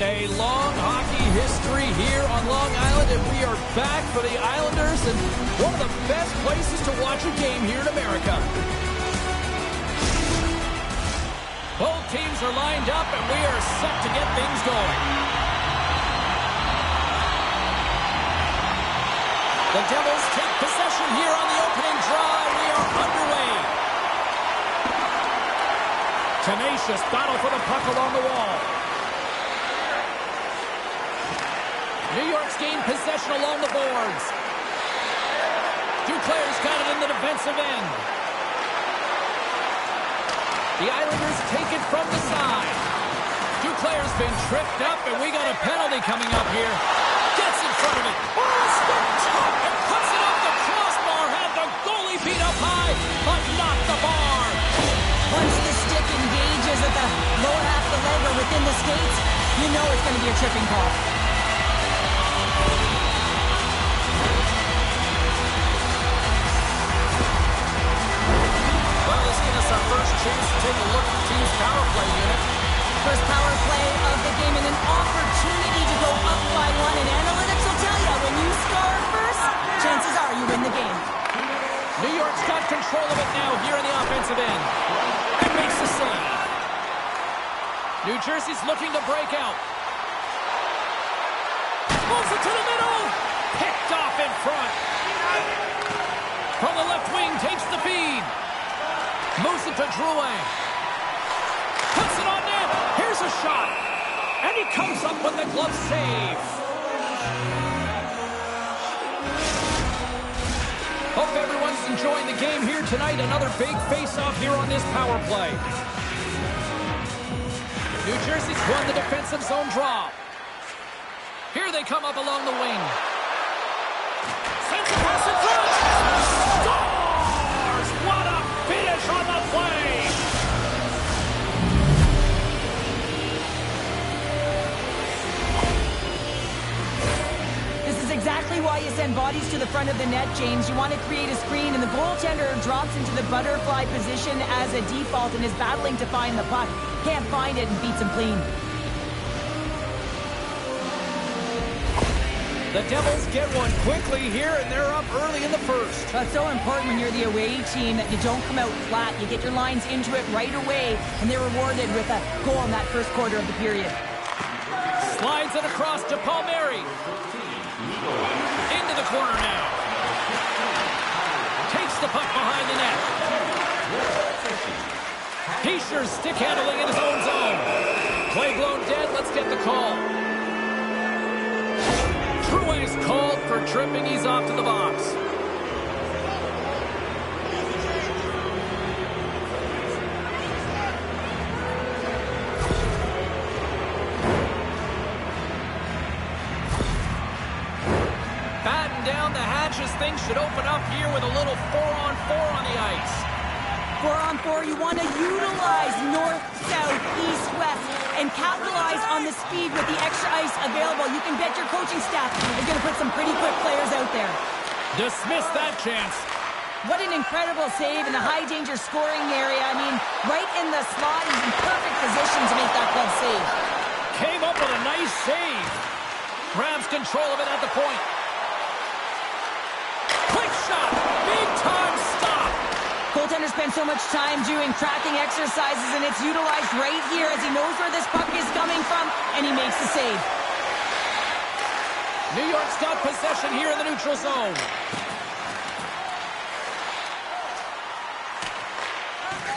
A long hockey history here on Long Island, and we are back for the Islanders and one of the best places to watch a game here in America. Both teams are lined up, and we are set to get things going. The Devils take possession here on the opening draw, and we are underway. Tenacious battle for the puck along the wall. New York's gained possession along the boards. Duclair's got it in the defensive end. The Islanders take it from the side. Duclair's been tripped up, and we got a penalty coming up here. Gets in front of it. Oh, steps up and puts it off the crossbar. Had the goalie beat up high, but not the bar. Once the stick engages at the lower half of the leg or within the skates, you know it's going to be a tripping call. Well, this gives us our first chance to take a look at the team's power play unit. First power play of the game and an opportunity to go up by one. And analytics will tell you when you score first, chances are you win the game. New York's got control of it now here in the offensive end. And makes the save. New Jersey's looking to break out. Moves it to the middle. Picked off in front. From the left wing, takes the feed. Moves it to Drouin. Puts it on net. Here's a shot. And he comes up with the glove save. Hope everyone's enjoying the game here tonight. Another big face-off here on this power play. New Jersey's won the defensive zone draw. Here they come up along the wing. Sends a pass in front. Scores! What a finish on the play! This is exactly why you send bodies to the front of the net, James. You want to create a screen, and the goaltender drops into the butterfly position as a default and is battling to find the puck. Can't find it and beats him clean. The Devils get one quickly here, and they're up early in the first. That's so important when you're the away team that you don't come out flat. You get your lines into it right away, and they're rewarded with a goal in that first quarter of the period. Slides it across to Palmieri. Into the corner now. Takes the puck behind the net. Heischer's stick handling in his own zone. Play blown dead. Let's get the call. Drouin's called for tripping. He's off to the box. Batten down the hatches. Things should open up here with a little 4-on-4 on the ice. 4-on-4, you want to utilize north, south, east, west, and capitalize on the speed with the extra ice available. You can bet your coaching staff is going to put some pretty quick players out there. Dismiss that chance. What an incredible save in the high-danger scoring area. I mean, right in the slot, he's in perfect position to make that glove save. Came up with a nice save. Grabs control of it at the point. Quick shot. Big-time stop. Goaltender spends so much time doing tracking exercises, and it's utilized right here as he knows where this puck is coming from, and he makes the save. New York's got possession here in the neutral zone.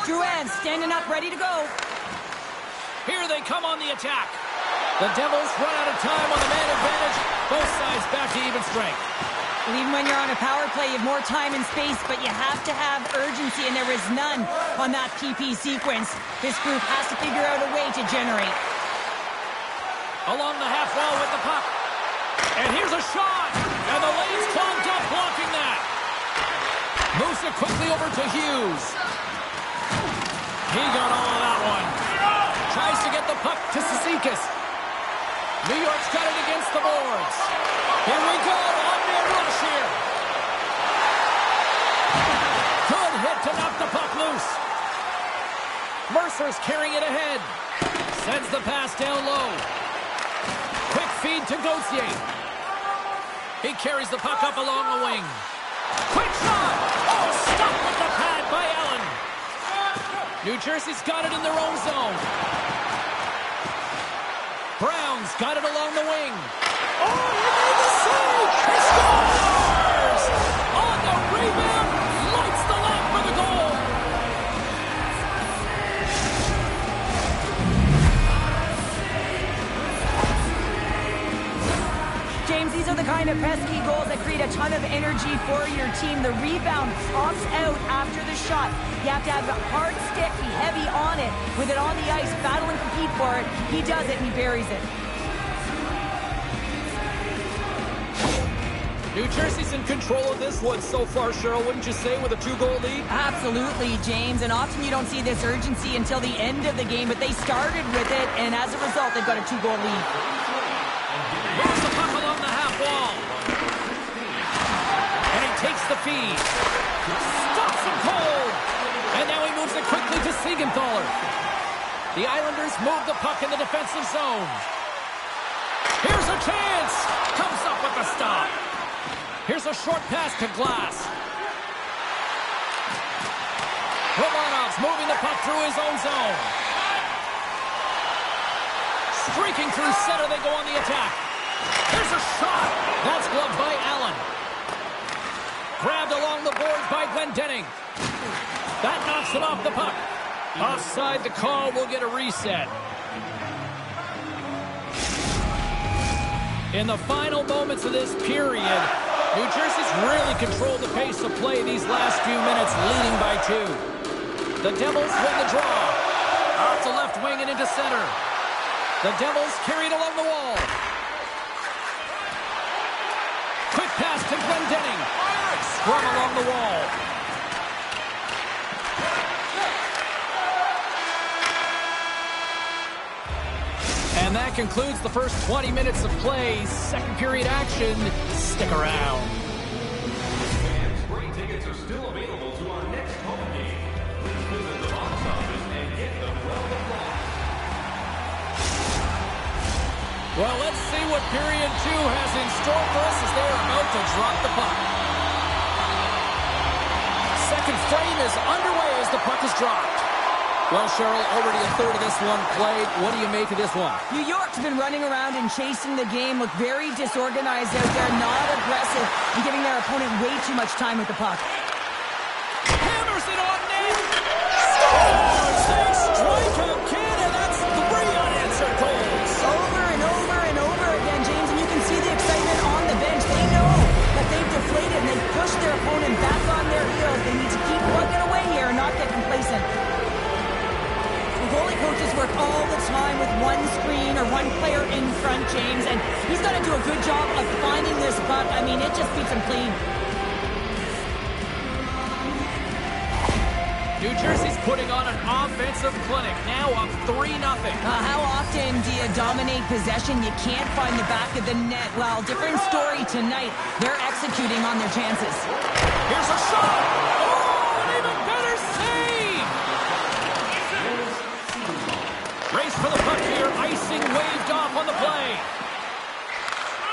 Drouin standing up, ready to go. Here they come on the attack. The Devils run out of time on the man advantage. Both sides back to even strength. Well, even when you're on a power play, you have more time and space, but you have to have urgency, and there is none on that PP sequence. This group has to figure out a way to generate. Along the half wall with the puck. And here's a shot. And the lane's clogged up blocking that. Moves it quickly over to Hughes. He got all of that one. Tries to get the puck to Cizikas. New York's got it against the boards. Here we go. On-man rush here. Good hit to knock the puck loose. Mercer's carrying it ahead. Sends the pass down low. Quick feed to Gauthier. He carries the puck up along the wing. Quick shot! Oh, stopped with the pad by Allen. New Jersey's got it in their own zone. Brown's got it along the wing. Oh, he made the save! He scores! On the rebound, lights the lamp for the goal. James, these are the kind of pesky goals that create a ton of energy for your team. The rebound pops out after the shot. You have to have a hard stick, be heavy on it. With it on the ice, battle and compete for it. He does it and he buries it. New Jersey's in control of this one so far, Cheryl, wouldn't you say, with a 2-goal lead? Absolutely, James, and often you don't see this urgency until the end of the game, but they started with it, and as a result, they've got a 2-goal lead. Moves the puck along the half wall. And he takes the feed. Stops him cold. And now he moves it quickly to Siegenthaler. The Islanders move the puck in the defensive zone. Here's a chance. Comes up with the stop. Here's a short pass to Glass. Romanov's moving the puck through his own zone. Streaking through center, they go on the attack. There's a shot. That's gloved by Allen. Grabbed along the boards by Glendening. That knocks it off the puck. Offside, the call will get a reset. In the final moments of this period, New Jersey's really controlled the pace of play these last few minutes, leading by 2. The Devils win the draw. Off the left wing and into center. The Devils carried along the wall. Quick pass to Glendening. Scrum along the wall. And that concludes the first 20 minutes of play. Second period action. Stick around. Fans, great tickets are still available to our next home game. Please visit the box office and get them well before. Well, let's see what period 2 has in store for us as they are about to drop the puck. Second frame is underway as the puck is dropped. Well, Cheryl, already a third of this one played. What do you make of this one? New York's been running around and chasing the game, look very disorganized out there, not aggressive, and giving their opponent way too much time with the puck. Hammers it on net. Scores! They strike out Canada. That's 3 unanswered goals. Over and over and over again, James, and you can see the excitement on the bench. They know that they've deflated and they've pushed their opponent back on their heels. They need to keep plugging away here and not get complacent. Goalie coaches work all the time with one screen or one player in front, James, and he's got to do a good job of finding this puck. I mean, it just beats him clean. New Jersey's putting on an offensive clinic, now up 3-0. How often do you dominate possession? You can't find the back of the net. Well, different story tonight. They're executing on their chances. Here's a shot. Oh, an even better save. Race for the puck here. Icing waved off on the play.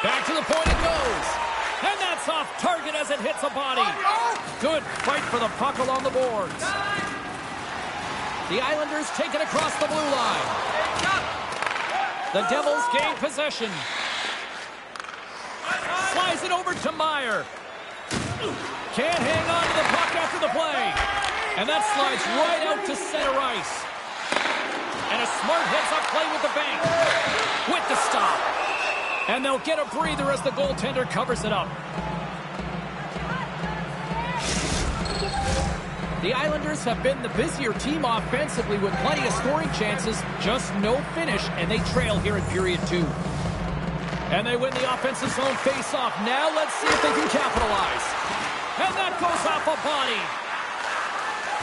Back to the point it goes. And that's off target as it hits a body. Good fight for the puck along the boards. The Islanders take it across the blue line. The Devils gain possession. Slides it over to Meyer. Can't hang on to the puck after the play. And that slides right out to center ice. And a smart heads-up play with the bank. With the stop. And they'll get a breather as the goaltender covers it up. The Islanders have been the busier team offensively with plenty of scoring chances, just no finish, and they trail here in period 2. And they win the offensive zone face-off. Now let's see if they can capitalize. And that goes off a body.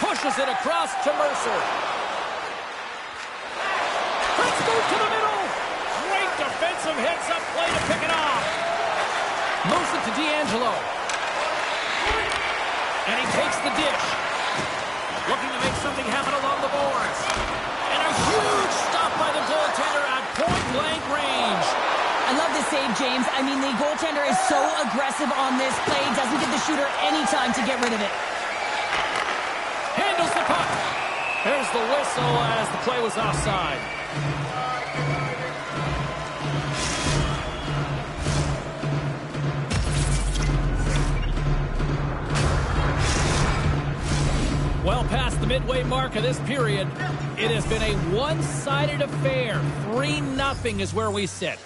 Pushes it across to Mercer. Let's go to the middle. Great defensive heads-up play to pick it off. Moves it to D'Angelo. And he takes the dish. Looking to make something happen along the boards. And a huge stop by the goaltender at point-blank range. James. I mean, the goaltender is so aggressive on this play, doesn't give the shooter any time to get rid of it. Handles the puck. There's the whistle as the play was offside. Well past the midway mark of this period, it has been a one-sided affair. 3-0 is where we sit.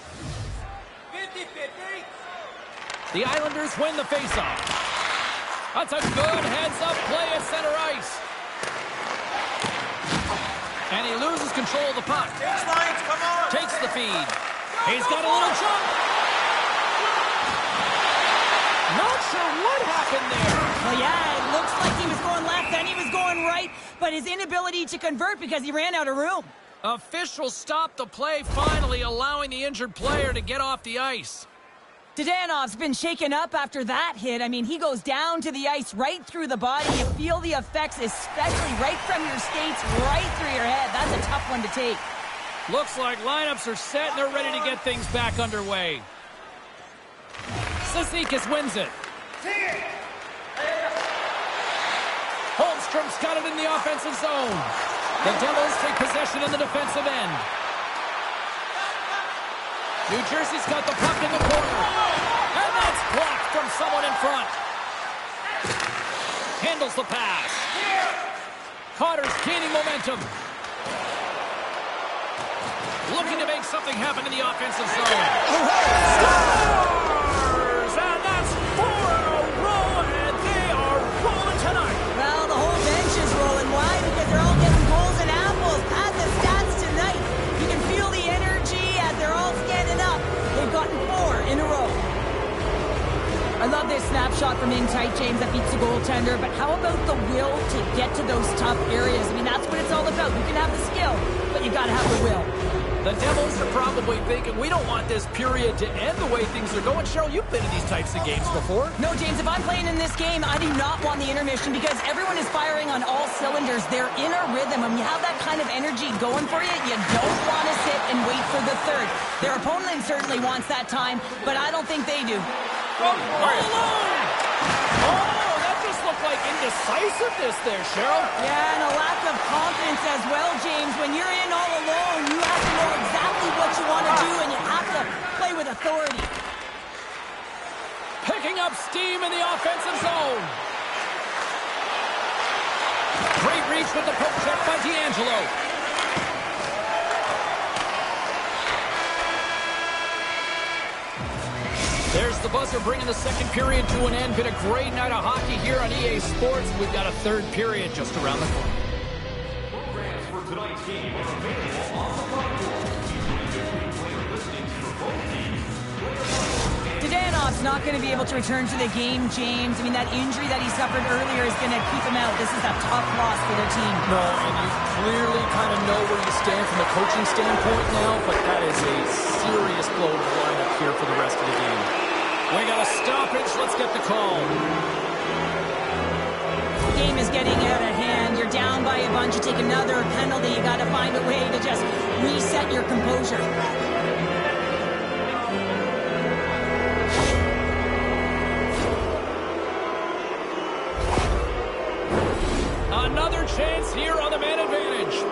50-50. The Islanders win the faceoff. That's a good heads-up play at center ice. And he loses control of the puck. Change lines, come on. Takes the feed. He's got a little jump. Not sure what happened there. Well, yeah, it looks like he was going left, then he was going right, but his inability to convert because he ran out of room. Officials stopped the play, finally allowing the injured player to get off the ice. Zhdanov's been shaken up after that hit. I mean, he goes down to the ice right through the body. You feel the effects, especially right from your skates, right through your head. That's a tough one to take. Looks like lineups are set and they're ready to get things back underway. Cizikas wins it. Holmstrom's got it in the offensive zone. The Devils take possession in the defensive end. New Jersey's got the puck in the corner. And that's blocked from someone in front. Handles the pass. Carter's gaining momentum. Looking to make something happen in the offensive zone. Scores! And that's 4 in a row, and they are rolling tonight. Well, the whole bench is rolling. Why? Because they're all getting goals and apples. Add the stats tonight. You can feel the energy as they're all standing up. They've gotten 4 in a row. I love this snapshot from in tight, James, that beats the goaltender, but how about the will to get to those tough areas? I mean, that's what it's all about. You can have the skill, but you got to have the will. The Devils are probably thinking, we don't want this period to end the way things are going. Cheryl, you've been in these types of games before. No, James, if I'm playing in this game, I do not want the intermission because everyone is firing on all cylinders. They're in a rhythm. When you have that kind of energy going for you, you don't want to sit and wait for the third. Their opponent certainly wants that time, but I don't think they do. All alone! Oh, that just looked like indecisiveness there, Cheryl. Yeah, and a lack of confidence as well, James. When you're in all alone, you have to know exactly what you want to do, and you have to play with authority. Picking up steam in the offensive zone. Great reach with the poke check by D'Angelo. There's the buzzer bringing the second period to an end. Been a great night of hockey here on EA Sports. We've got a third period just around the corner. Programs for tonight's game are available on the platform. Featuring player listings for both teams. Zhdanov's not going to be able to return to the game, James. I mean, that injury that he suffered earlier is going to keep him out. This is a tough loss for their team. No, and you clearly kind of know where you stand from a coaching standpoint now, but that is a serious blow to the lineup here for the rest of the game. We got a stoppage. Let's get the call. The game is getting out of hand. You're down by a bunch. You take another penalty. You got to find a way to just reset your composure. Another chance here on the man advantage.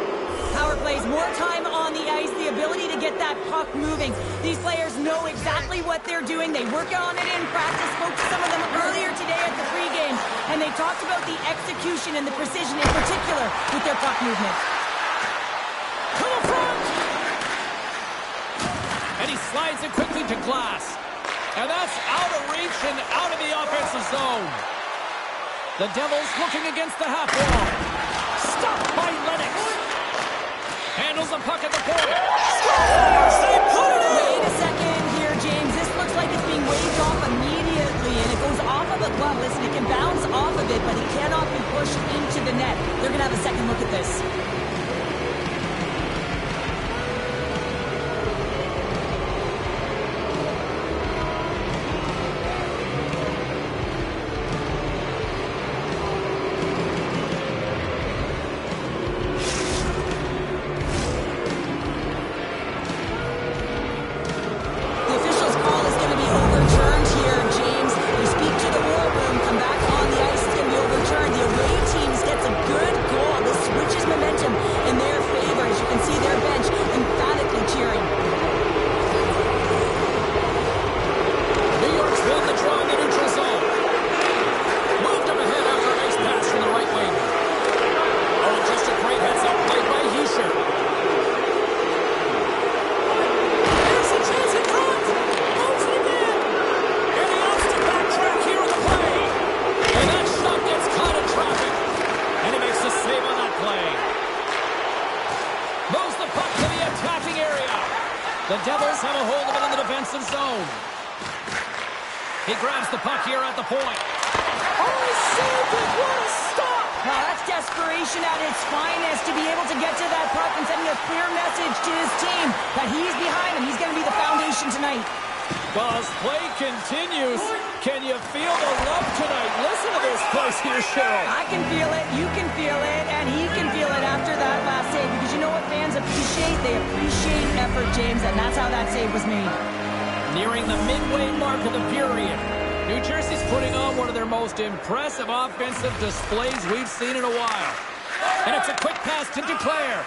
Power plays, more time on the ice, the ability to get that puck moving. These players know exactly what they're doing. They work on it in practice. Spoke to some of them earlier today at the pregame, and they talked about the execution and the precision in particular with their puck movement. To the front! And he slides it quickly to Glass. And that's out of reach and out of the offensive zone. The Devils looking against the half wall. Stopped by Lennox. Handles the puck at the point. Scores! They put it in! Wait a second here, James. This looks like it's being waved off immediately, and it goes off of a glove. Listen, it can bounce off of it, but it cannot be pushed into the net. They're going to have a second look at this. Moves the puck to the attacking area. The Devils have a hold of it in the defensive zone. He grabs the puck here at the point. Oh, saved it! What a stop! Well, that's desperation at its finest to be able to get to that puck and sending a clear message to his team that he's behind him. He's going to be the foundation tonight. Well, as play continues, can you feel the love tonight? Listen to this place here, Cheryl. I can feel it, you can feel it, and he can feel it after that last save. Because you know what fans appreciate? They appreciate effort, James, and that's how that save was made. Nearing the midway mark of the period, New Jersey's putting on one of their most impressive offensive displays we've seen in a while. And it's a quick pass to Duclair.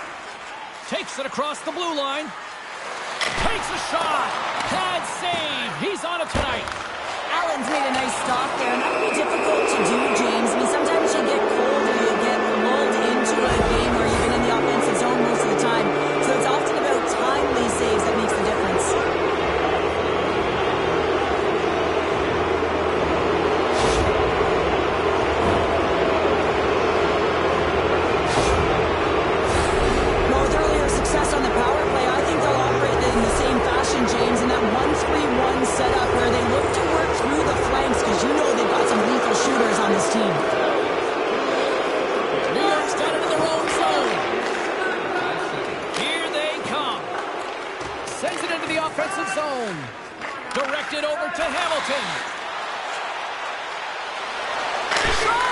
Takes it across the blue line. Takes a shot. Pad save. He's on it tonight. Allen's made a nice stop there, and that can be difficult to do, James. I mean, sometimes you get cold or you get lulled into a game where you've been in the offensive zone most of the time. So it's often about timely saves that makes the difference. James, in that 1-3-1 setup where they look to work through the flanks because you know they've got some lethal shooters on this team. New York's got it in their own zone. Here they come. Sends it into the offensive zone. Directed over to Hamilton. Shot!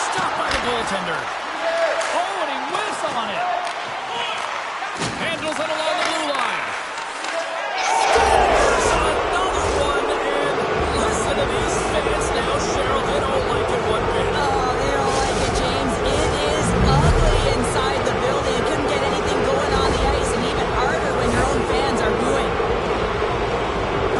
Stopped by the goaltender. Oh, and he whiffs on it. Handles it along the blue line. These fans now, Cheryl, they don't like it one bit. Oh, they don't like it, James. It is ugly inside the building. You couldn't get anything going on the ice, and even harder when your own fans are booing.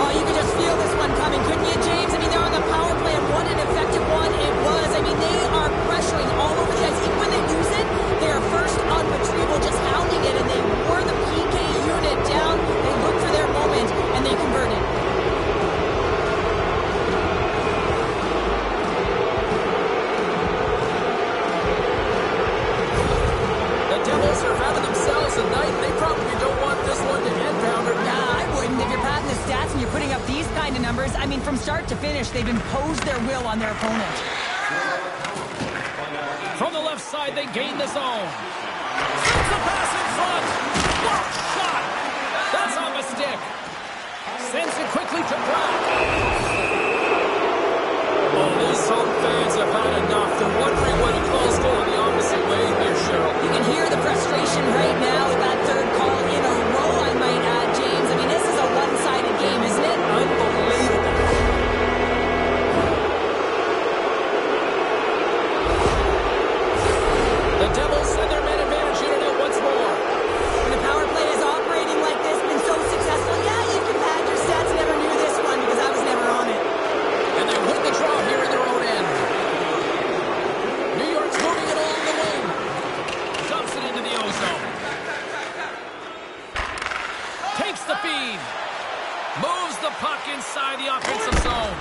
Oh, you could just feel this one coming, couldn't you, James? I mean, they're on the power play, and what an effective one it was. I mean, they are pressuring all over the ice. Even when they lose it, they are first on retrieval, just hounding it, and they wore the PK unit down. They looked for their moment, and they converted. Are having themselves a night. They probably don't want this one to end, Pounder. Nah, I wouldn't. If you're padding the stats and you're putting up these kind of numbers, I mean, from start to finish, they've imposed their will on their opponent. From the left side, they gain the zone. Sends the pass in front. Block shot. That's on the stick. Sends it quickly to Brown. Oh, these home fans have had enough. They're wondering when a call's going the opposite way here, Cheryl. You can hear the frustration right now with that third call in a row, I might add, James. I mean, this is a one-sided game, isn't it? Unbelievable. The Devils send their man advantage unit out once more. When the power play is operating like this, been so successful, yeah, you can pad your stats. Never knew this one because I was never on it. And they win the draw here in their own end. New York's moving it along the wing. Dumps it into the ozone. Takes the feed. Moves the puck inside the offensive zone.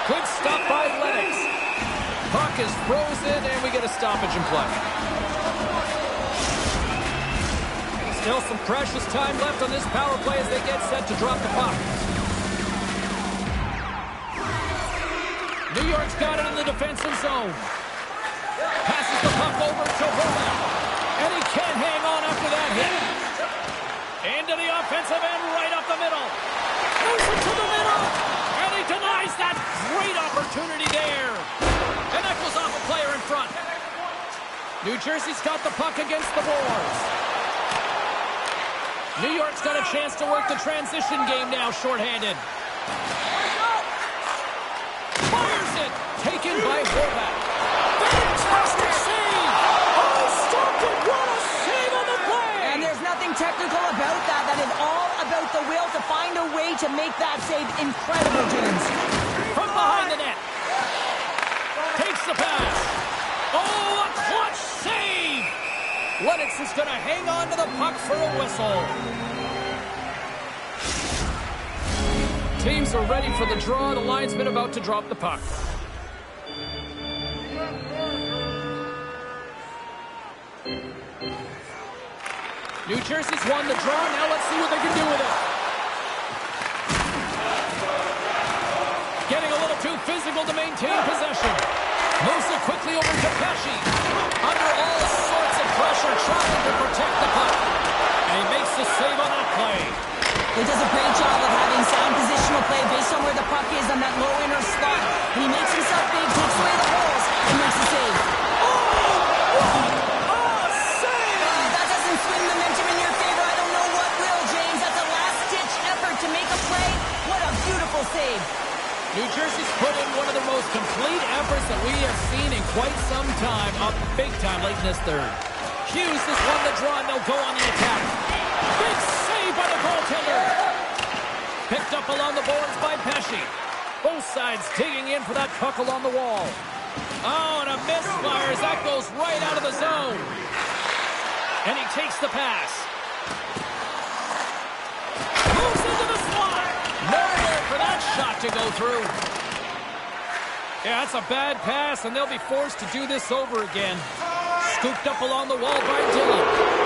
Good stop by Lennox. Puck is frozen, and we get a stoppage in play. Still some precious time left on this power play as they get set to drop the puck. New York's got it in the defensive zone. Passes the puck over to Horvath. And he can't hang on after that hit. Into the offensive end, right up the middle. Moves it to the middle. And he denies that great opportunity there. And that goes off a player in front. New Jersey's got the puck against the boards. New York's got a chance to work the transition game now, shorthanded. Fires it. Taken by Horvath. Fantastic save. Oh, stopped it. What a save on the play. And there's nothing technical about that. That is all about the will to find a way to make that save incredible, James. From behind the net. Takes the pass. Oh, a clutch save. Lennox is going to hang on to the puck for a whistle. Teams are ready for the draw. The linesman about to drop the puck. New Jersey's won the draw. Now let's see what they can do with it. Getting a little too physical to maintain possession. Moves it quickly over to Pesci. Under all sorts of pressure, trying to protect the puck. And he makes the save on that play. He does a great job of having sound positional play based on where the puck is on that low inner slot. And he makes himself big, takes away the holes, and makes the save. That doesn't swing momentum in your favor. I don't know what will, James. That's a last-ditch effort to make a play. What a beautiful save. New Jersey's put in one of the most complete efforts that we have seen in quite some time. Up big time late in this third. Hughes has won the draw, and they'll go on the attack. Big save by the goaltender. Picked up along the boards by Pesci. Both sides digging in for that puck along the wall. Oh, and a misfire as that goes right out of the zone. And he takes the pass. Moves into the slot. Nowhere for that shot to go through. Yeah, that's a bad pass, and they'll be forced to do this over again. Scooped up along the wall by Dillon.